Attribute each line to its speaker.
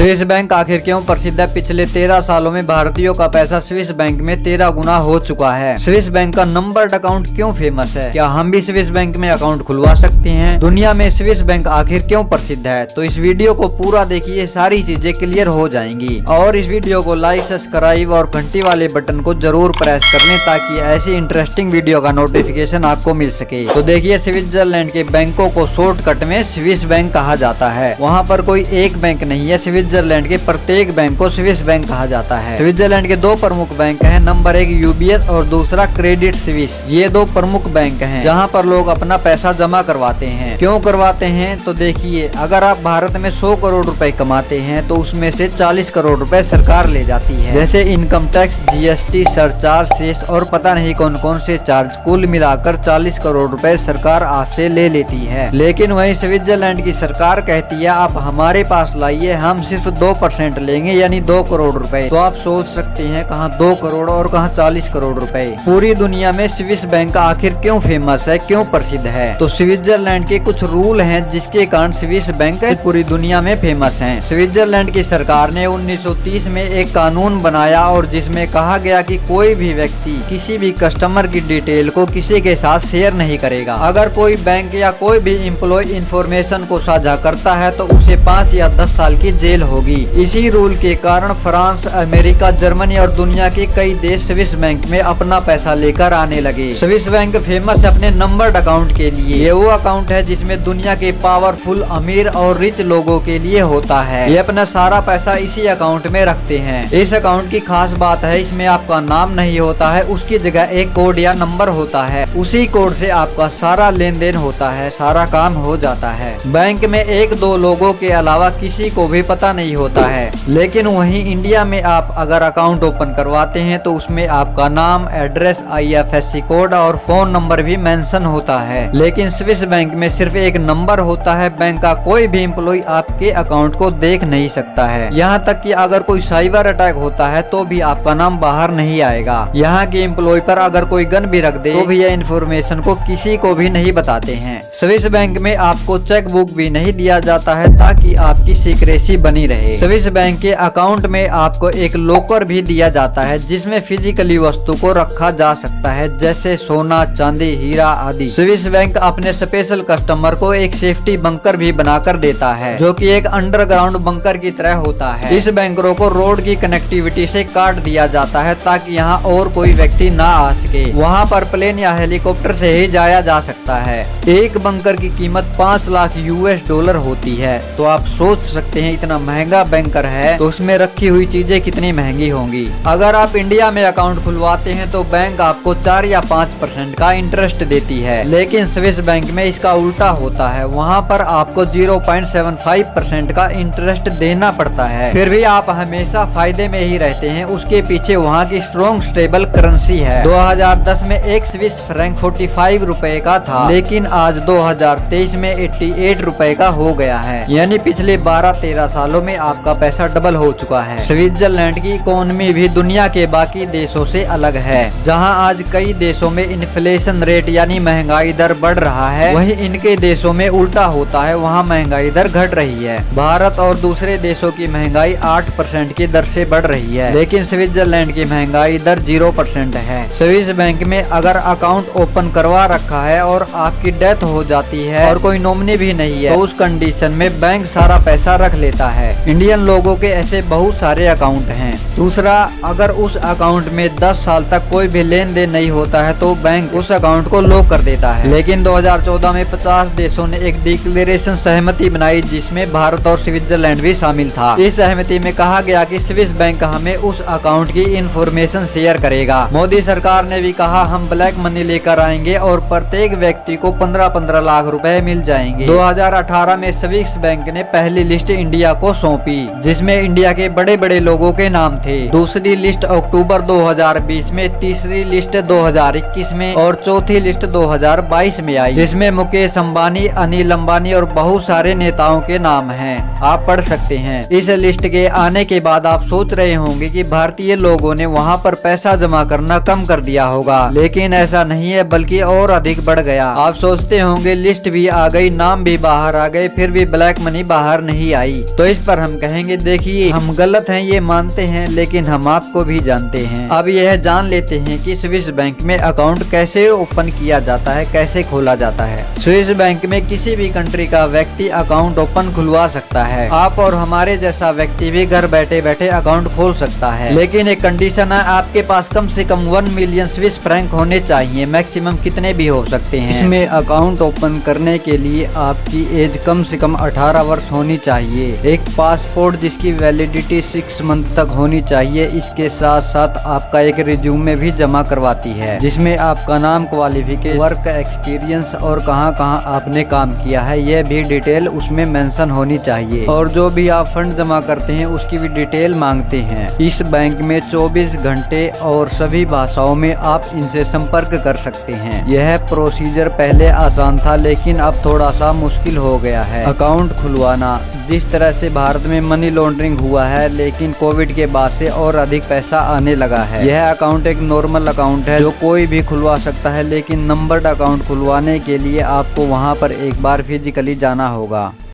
Speaker 1: Swiss bank आखिर क्यों प्रसिद्ध है? पिछले 13 सालों में भारतीयों का पैसा स्विस बैंक में 13 गुना हो चुका है। स्विस बैंक का नंबर्ड अकाउंट क्यों फेमस है? क्या हम भी स्विस बैंक में अकाउंट खुलवा सकते हैं? दुनिया में स्विस बैंक आखिर क्यों प्रसिद्ध है? तो इस वीडियो को पूरा देखिए, सारी चीजें क्लियर हो जाएंगी। और इस वीडियो को लाइक, सब्सक्राइब और घंटी वाले बटन को जरूर प्रेस कर लें ताकि ऐसी इंटरेस्टिंग वीडियो का नोटिफिकेशन आपको मिल सके। तो देखिए, स्विट्जरलैंड के बैंकों को शॉर्टकट में स्विस बैंक कहा जाता है। वहाँ पर कोई एक बैंक नहीं है, स्विट्जरलैंड के प्रत्येक बैंक को स्विस बैंक कहा जाता है। स्विट्जरलैंड के दो प्रमुख बैंक हैं, नंबर 1 यूबीएस और दूसरा क्रेडिट स्विस। ये दो प्रमुख बैंक हैं जहाँ पर लोग अपना पैसा जमा करवाते हैं। क्यों करवाते हैं? तो देखिए, अगर आप भारत में 100 करोड़ रुपए कमाते हैं तो उसमें से 40 करोड़ रुपए सरकार ले जाती है, जैसे income tax, GST, surcharge, cess और पता नहीं कौन कौन से चार्ज। कुल मिलाकर 40 करोड़ रुपए सरकार आपसे ले लेती है। लेकिन वहीं स्विट्जरलैंड की सरकार कहती है आप हमारे पास लाइए, हम सिर्फ 2% लेंगे, यानी 2 करोड़ रुपए। तो आप सोच सकते हैं कहाँ 2 करोड़ और कहाँ 40 करोड़ रुपए। पूरी दुनिया में स्विस बैंक आखिर क्यों फेमस है, क्यों प्रसिद्ध है? तो स्विट्जरलैंड के कुछ रूल हैं जिसके कारण स्विस बैंक पूरी दुनिया में फेमस है। स्विट्जरलैंड की सरकार ने 1930 में एक कानून बनाया और जिसमें कहा गया कि कोई भी व्यक्ति किसी भी कस्टमर की डिटेल को किसी के साथ शेयर नहीं करेगा। अगर कोई बैंक या कोई भी एम्प्लॉय इंफॉर्मेशन को साझा करता है तो उसे 5 या 10 साल की जेल होगी। इसी रूल के कारण फ्रांस, अमेरिका, जर्मनी और दुनिया के कई देश स्विस बैंक में अपना पैसा लेकर आने लगे। स्विस बैंक फेमस है अपने नंबर्ड अकाउंट के लिए। ये वो अकाउंट है जिसमें दुनिया के पावरफुल, अमीर और रिच लोगों के लिए होता है। ये अपना सारा पैसा इसी अकाउंट में रखते हैं। इस अकाउंट की खास बात है, इसमें आपका नाम नहीं होता है, उसकी जगह एक कोड या नंबर होता है। उसी कोड से आपका सारा लेन देन होता है, सारा काम हो जाता है। बैंक में 1-2 लोगों के अलावा किसी को भी पता नहीं होता है। लेकिन वहीं इंडिया में आप अगर अकाउंट ओपन करवाते हैं तो उसमें आपका नाम, एड्रेस, IFSC कोड और फोन नंबर भी मेंशन होता है। लेकिन स्विस बैंक में सिर्फ एक नंबर होता है। बैंक का कोई भी एम्प्लॉय आपके अकाउंट को देख नहीं सकता है। यहाँ तक कि अगर कोई साइबर अटैक होता है तो भी आपका नाम बाहर नहीं आएगा। यहाँ के एम्प्लॉय पर अगर कोई गन भी रख दे तो भी यह इन्फॉर्मेशन को किसी को भी नहीं बताते हैं। स्विस बैंक में आपको चेक बुक भी नहीं दिया जाता है ताकि आपकी सीक्रेसी बनी रहे। स्विस बैंक के अकाउंट में आपको एक लॉकर भी दिया जाता है जिसमें फिजिकली वस्तु को रखा जा सकता है, जैसे सोना, चांदी, हीरा आदि। स्विस बैंक अपने स्पेशल कस्टमर को एक सेफ्टी बंकर भी बनाकर देता है जो कि एक अंडरग्राउंड बंकर की तरह होता है। इस बंकरों को रोड की कनेक्टिविटी से काट दिया जाता है ताकि यहाँ और कोई व्यक्ति ना आ सके। वहाँ पर प्लेन या हेलीकॉप्टर से ही जाया जा सकता है। एक बंकर की कीमत 5 लाख US$ होती है। तो आप सोच सकते हैं इतना महंगा बैंकर है तो उसमें रखी हुई चीजें कितनी महंगी होंगी। अगर आप इंडिया में अकाउंट खुलवाते हैं तो बैंक आपको 4 या 5% का इंटरेस्ट देती है, लेकिन स्विस बैंक में इसका उल्टा होता है। वहाँ पर आपको 0.75% का इंटरेस्ट देना पड़ता है। फिर भी आप हमेशा फायदे में ही रहते हैं। उसके पीछे वहाँ की स्ट्रॉन्ग स्टेबल करेंसी है। 2010 में एक स्विस फ्रैंक 45 रुपए का था, लेकिन आज 2023 में 88 रुपए का हो गया है। यानी पिछले 12-13 सालों में आपका पैसा डबल हो चुका है। स्विट्जरलैंड की इकोनॉमी भी दुनिया के बाकी देशों से अलग है। जहां आज कई देशों में इन्फ्लेशन रेट यानी महंगाई दर बढ़ रहा है, वहीं इनके देशों में उल्टा होता है, वहां महंगाई दर घट रही है। भारत और दूसरे देशों की महंगाई 8% की दर से बढ़ रही है, लेकिन स्विट्जरलैंड की महंगाई दर 0% है। स्विस बैंक में अगर अकाउंट ओपन करवा रखा है और आपकी डेथ हो जाती है और कोई नॉमिनी भी नहीं है तो उस कंडीशन में बैंक सारा पैसा रख लेता है। इंडियन लोगों के ऐसे बहुत सारे अकाउंट हैं। दूसरा, अगर उस अकाउंट में 10 साल तक कोई भी लेन देन नहीं होता है तो बैंक उस अकाउंट को लॉक कर देता है। लेकिन 2014 में 50 देशों ने एक डिक्लेरेशन सहमति बनाई जिसमें भारत और स्विट्जरलैंड भी शामिल था। इस सहमति में कहा गया कि स्विस बैंक हमें उस अकाउंट की इंफॉर्मेशन शेयर करेगा। मोदी सरकार ने भी कहा हम ब्लैक मनी लेकर आएंगे और प्रत्येक व्यक्ति को 15-15 लाख रुपए मिल जाएंगे। 2018 में स्विस बैंक ने पहली लिस्ट इंडिया को सौंपी जिसमें इंडिया के बड़े बड़े लोगों के नाम थे। दूसरी लिस्ट अक्टूबर 2020 में, तीसरी लिस्ट 2021 में और चौथी लिस्ट 2022 में आई जिसमें मुकेश अंबानी, अनिल अंबानी और बहुत सारे नेताओं के नाम हैं। आप पढ़ सकते हैं। इस लिस्ट के आने के बाद आप सोच रहे होंगे कि भारतीय लोगों ने वहां पर पैसा जमा करना कम कर दिया होगा, लेकिन ऐसा नहीं है बल्कि और अधिक बढ़ गया। आप सोचते होंगे लिस्ट भी आ गई, नाम भी बाहर आ गए, फिर भी ब्लैक मनी बाहर नहीं आई। तो इस पर हम कहेंगे देखिए हम गलत हैं ये मानते हैं, लेकिन हम आपको भी जानते हैं। अब यह जान लेते हैं कि स्विस बैंक में अकाउंट कैसे ओपन किया जाता है, कैसे खोला जाता है। स्विस बैंक में किसी भी कंट्री का व्यक्ति अकाउंट ओपन खुलवा सकता है। आप और हमारे जैसा व्यक्ति भी घर बैठे बैठे अकाउंट खोल सकता है, लेकिन एक कंडीशन है, आपके पास कम से कम 1 मिलियन स्विस फ्रैंक होने चाहिए। मैक्सिमम कितने भी हो सकते हैं। इसमें अकाउंट ओपन करने के लिए आपकी एज कम से कम 18 वर्ष होनी चाहिए। एक पासपोर्ट जिसकी वैलिडिटी 6 मंथ तक होनी चाहिए। इसके साथ साथ आपका एक रिज्यूमे भी जमा करवाती है, जिसमें आपका नाम, क्वालिफिकेशन, वर्क एक्सपीरियंस और कहां कहां आपने काम किया है यह भी डिटेल उसमें मेंशन होनी चाहिए। और जो भी आप फंड जमा करते हैं उसकी भी डिटेल मांगते हैं। इस बैंक में 24 घंटे और सभी भाषाओं में आप इनसे संपर्क कर सकते हैं। यह प्रोसीजर पहले आसान था, लेकिन अब थोड़ा सा मुश्किल हो गया है अकाउंट खुलवाना। जिस तरह से भारत में मनी लॉन्ड्रिंग हुआ है, लेकिन कोविड के बाद से और अधिक पैसा आने लगा है। यह अकाउंट एक नॉर्मल अकाउंट है जो कोई भी खुलवा सकता है, लेकिन नंबर्ड अकाउंट खुलवाने के लिए आपको वहां पर एक बार फिजिकली जाना होगा।